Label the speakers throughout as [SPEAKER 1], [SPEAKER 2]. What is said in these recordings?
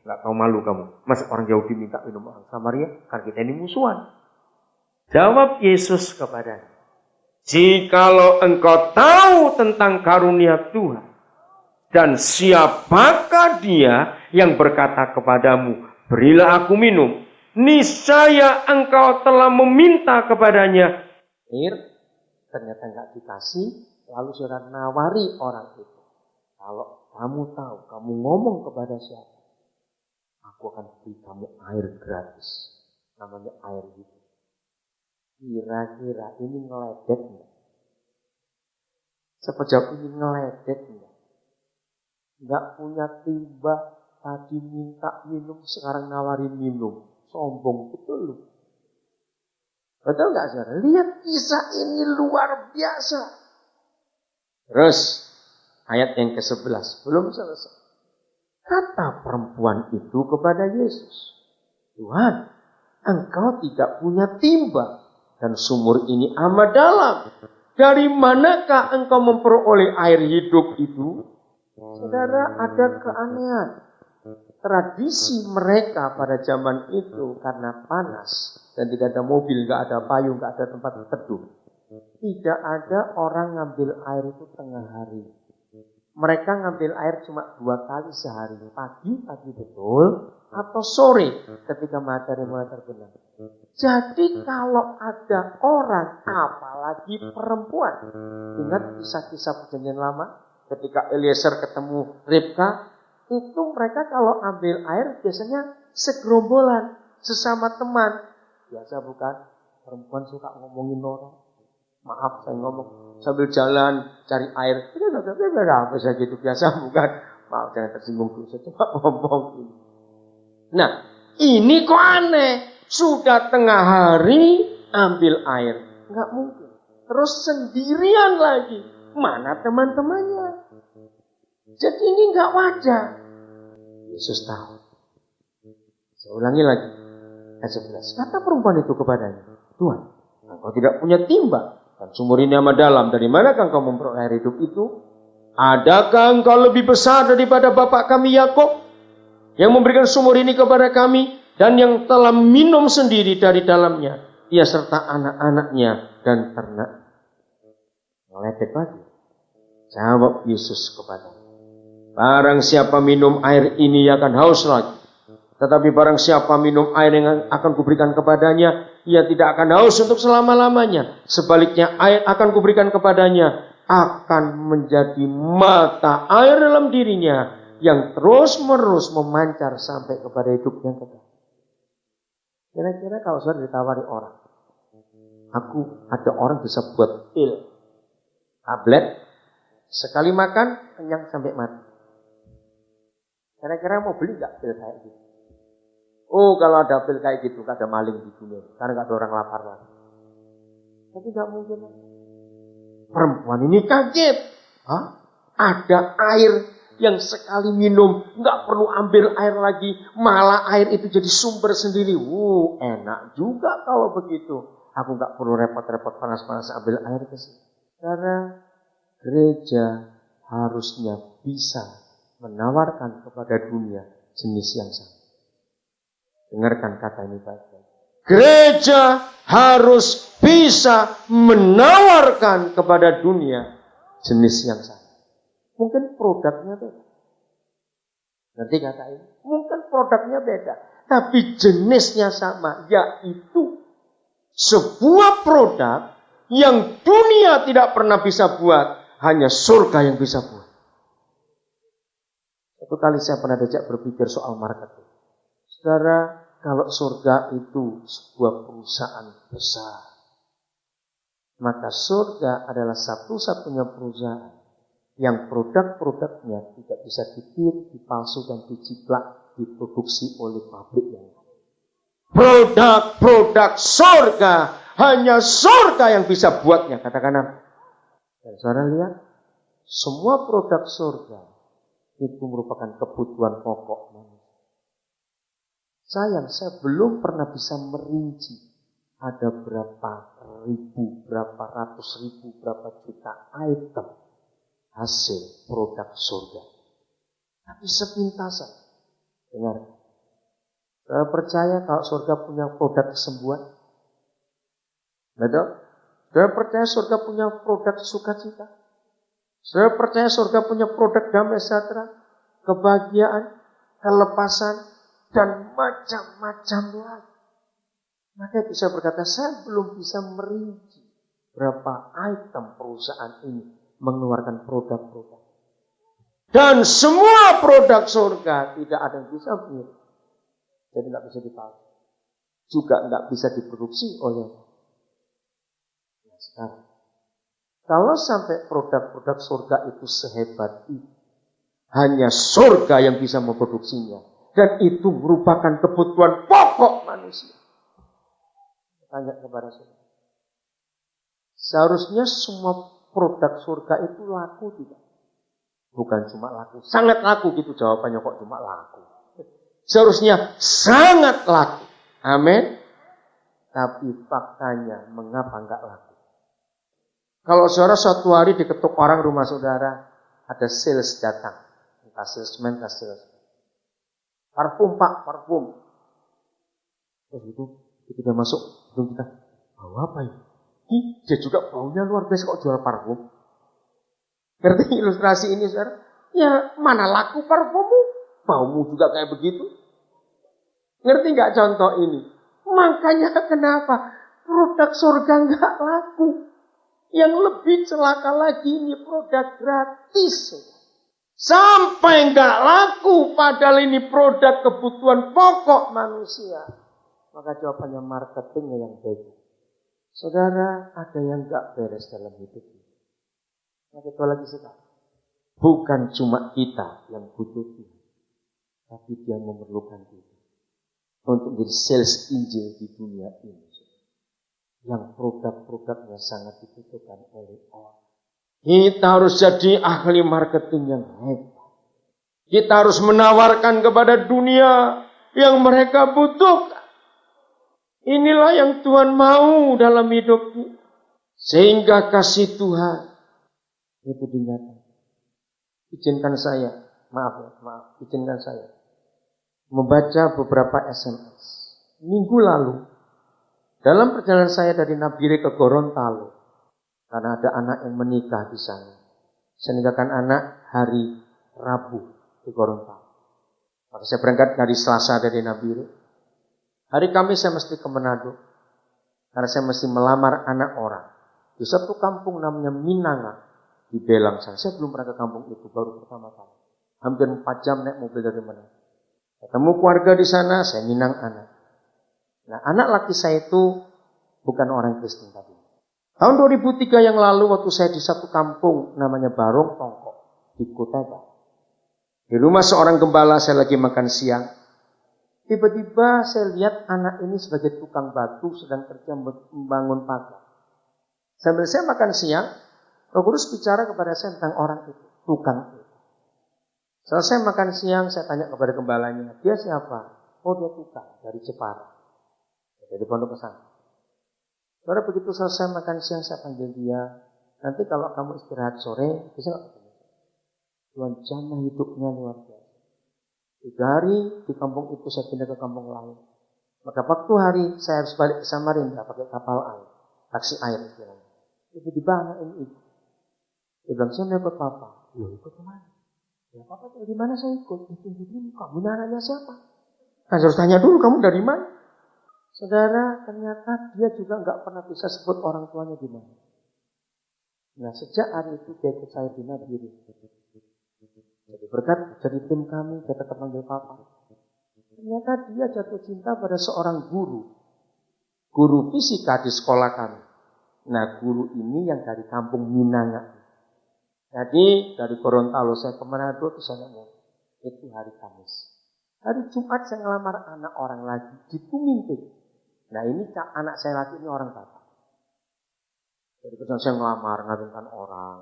[SPEAKER 1] Nggak tahu malu kamu. Masa orang Yahudi minta minum orang Samaria? Kan kita ini musuhan. Jawab Yesus kepadanya, jikalau engkau tahu tentang karunia Tuhan, dan siapakah dia yang berkata kepadamu, berilah aku minum, niscaya engkau telah meminta kepadanya air, ternyata enggak dikasih, lalu saudara nawari orang itu. Kalau kamu tahu, kamu ngomong kepada siapa, aku akan beri kamu air gratis. Namanya air hidup. Kira-kira ini ngeledek enggak? Sepejauh ini ngeledek enggak? Enggak punya timba, tadi minta minum, sekarang nawarin minum. Sombong betul loh. Betul enggak saudara? Lihat kisah ini luar biasa. Terus ayat yang ke-11 belum selesai. Kata perempuan itu kepada Yesus, Tuhan, engkau tidak punya timba dan sumur ini amat dalam. Dari manakah engkau memperoleh air hidup itu? Saudara, ada keanehan. Tradisi mereka pada zaman itu karena panas dan tidak ada mobil, nggak ada payung, nggak ada tempat teduh. Tidak ada orang ngambil air itu tengah hari. Mereka ngambil air cuma 2 kali sehari. Pagi betul, atau sore ketika matahari mulai terbenam. Jadi kalau ada orang, apalagi perempuan. Ingat kisah-kisah perjanjian lama? Ketika Eliezer ketemu Ribka, itu mereka kalau ambil air biasanya segerombolan, sesama teman. Biasa bukan? Perempuan suka ngomongin orang. Maaf saya ngomong sambil jalan cari air. Apa saja gitu biasa bukan? Maaf jangan tersinggung dulu. Saya cuma ngomong ini. Nah ini kok aneh. Sudah tengah hari ambil air. Enggak mungkin. Terus sendirian lagi. Mana teman-temannya? Jadi ini enggak wajar. Yesus tahu. Saya ulangi lagi. Ayat 11. Kata perempuan itu kepadanya, Tuhan, engkau tidak punya timba. Dan sumur ini amat dalam. Dari manakah engkau memperoleh air hidup itu? Adakah engkau lebih besar daripada bapak kami Yakub yang memberikan sumur ini kepada kami dan yang telah minum sendiri dari dalamnya, ia serta anak-anaknya dan ternak? Ngeledek lagi. Jawab Yesus kepadanya, barang siapa minum air ini ia akan haus lagi. Tetapi barang siapa minum air yang akan kuberikan kepadanya, ia tidak akan haus untuk selama-lamanya. Sebaliknya air akan kuberikan kepadanya akan menjadi mata air dalam dirinya yang terus-menerus memancar sampai kepada hidup yang kekal. Kira-kira kalau saudara ditawari orang, aku ada orang bisa buat pil, tablet, sekali makan kenyang sampai mati. Kira-kira mau beli gak pil kayak gitu? Oh kalau ada pil kayak gitu gak ada maling di dunia, karena gak ada orang lapar lagi. Tapi gak mungkin. Perempuan ini kaget. Hah? Ada air yang sekali minum gak perlu ambil air lagi, malah air itu jadi sumber sendiri. Enak juga kalau begitu. Aku gak perlu repot-repot panas-panas ambil air ke sini. Karena gereja harusnya bisa menawarkan kepada dunia jenis yang sama. Dengarkan kata ini baik-baik. Gereja harus bisa menawarkan kepada dunia jenis yang sama. Mungkin produknya beda. Nanti kata ini, mungkin produknya beda, tapi jenisnya sama, yaitu sebuah produk yang dunia tidak pernah bisa buat, hanya surga yang bisa buat. Satu kali saya pernah diajak berpikir soal marketing. Saudara, kalau surga itu sebuah perusahaan besar, maka surga adalah satu-satunya perusahaan yang produk-produknya tidak bisa ditiru, dipalsu dan diciplak, diproduksi oleh pabrik yang lain. Produk-produk surga, hanya surga yang bisa buatnya. Katakan apa? Dan saudara lihat, semua produk surga itu merupakan kebutuhan pokok manusia. Sayang, saya belum pernah bisa merinci ada berapa ribu, berapa ratus ribu, berapa juta item hasil produk surga. Tapi sepintasan, dengar, Saudara percaya kalau surga punya produk kesembuhan? Betul? Saudara percaya surga punya produk sukacita? Saudara percaya surga punya produk damai sejahtera, kebahagiaan, kelepasan, dan macam-macam lagi. Maka itu saya berkata, saya belum bisa merinci berapa item perusahaan ini mengeluarkan produk-produk. Dan semua produk surga tidak ada yang bisa mirip. Jadi tidak bisa dipalsu. Juga tidak bisa diproduksi oleh. Nah, sekarang, kalau sampai produk-produk surga itu sehebat itu, hanya surga yang bisa memproduksinya. Dan itu merupakan kebutuhan pokok manusia. Tanya kepada saudara. Seharusnya semua produk surga itu laku tidak? Bukan cuma laku. Sangat laku gitu jawabannya, kok cuma laku. Seharusnya sangat laku. Amin. Tapi faktanya mengapa enggak laku? Kalau saudara suatu hari diketuk orang rumah saudara, ada sales datang. Entah salesman, entah salesman. Parfum pak, parfum. Terus itu ketika masuk, belum kita, bau apa ini? Dia juga baunya luar biasa kok jual parfum. Ngerti ilustrasi ini saudara? Ya mana laku parfummu? Baumu juga kayak begitu. Ngerti nggak contoh ini? Makanya kenapa produk surga nggak laku? Yang lebih celaka lagi ini produk gratis. Sampai nggak laku padahal ini produk kebutuhan pokok manusia. Maka jawabannya marketingnya yang baik. Saudara, ada yang nggak beres dalam hidup ini. Maka itu lagi sekali. Bukan cuma kita yang butuh Tuhan, tapi dia memerlukan Tuhan untuk menjadi sales Injil di dunia ini. Yang produk-produknya sangat dibutuhkan oleh orang. Kita harus jadi ahli marketing yang hebat. Kita harus menawarkan kepada dunia yang mereka butuhkan. Inilah yang Tuhan mau dalam hidup kita. Sehingga kasih Tuhan itu dinyatakan. Izinkan saya membaca beberapa SMS. Minggu lalu, dalam perjalanan saya dari Nabire ke Gorontalo, karena ada anak yang menikah di sana. Saya nikahkan anak hari Rabu di Gorontalo. Maka saya berangkat hari Selasa dari Nabire. Hari Kamis saya mesti ke Manado. Karena saya mesti melamar anak orang. Di satu kampung namanya Minanga. Di Belang sana. Saya belum pernah ke kampung itu. Baru pertama kali. Hampir 4 jam naik mobil dari Manado. Ketemu keluarga di sana. Saya minang anak. Nah anak laki saya itu bukan orang Kristen tadi. Tahun 2003 yang lalu waktu saya di satu kampung namanya Barong Tongkok. Di Kutai. Di rumah seorang gembala saya lagi makan siang. Tiba-tiba saya lihat anak ini sebagai tukang batu sedang kerja membangun pagar. Sambil saya makan siang, Roh Kudus bicara kepada saya tentang orang itu, tukang itu. Selesai makan siang, saya tanya kepada gembalanya, dia siapa? Oh dia tukang dari Jepara, dari Pondok Pesantren. Baru begitu selesai makan siang, saya panggil dia. Nanti kalau kamu istirahat sore, bisa nggak ketemu? Tuhan jamah hidupnya luar biasa. 3 hari di kampung itu saya pindah ke kampung lain. Maka waktu hari saya harus balik ke Samarinda pakai kapal air, taksi air istilahnya. Tiba-tiba anak ini ikut. Dia bilang, saya mau ikut papa. Loh ikut kemana? Ya papa dari mana saya ikut? Itu dulu kamu anaknya siapa? Kan harus tanya dulu kamu dari mana? Saudara, ternyata dia juga nggak pernah bisa sebut orang tuanya di mana. Nah sejak hari itu dia ikut saya di Nabire. Jadi berkat jadi tim kami, dia tetap panggil papa. Ternyata dia jatuh cinta pada seorang guru. Guru fisika di sekolah kami. Nah guru ini yang dari kampung Minanga. Jadi dari Gorontalo saya ke Manado ke sana. Itu hari Kamis. Hari Jumat saya ngelamar anak orang lagi di Tuminting. Nah ini anak saya lagi ini orang Batak. Jadi kemudian saya ngelamar, ngawinkan orang.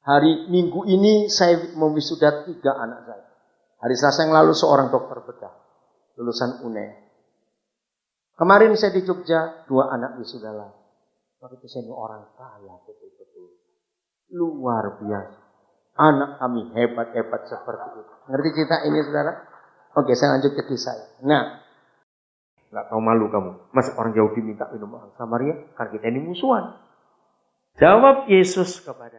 [SPEAKER 1] Hari Minggu ini saya mewisuda 3 anak saya. Hari Selasa yang lalu seorang dokter bedah. Lulusan UNER. Kemarin saya di Jogja, 2 anak wisuda lagi. Waktu itu saya ini orang kaya betul-betul. Luar biasa. Anak kami hebat-hebat seperti itu. Ngerti cerita ini saudara? Oke, saya lanjut ke kisah. Nah, nggak tahu malu kamu. Masa orang Yahudi minta minum orang Samaria? Kan kita ini musuhan. Jawab Yesus kepada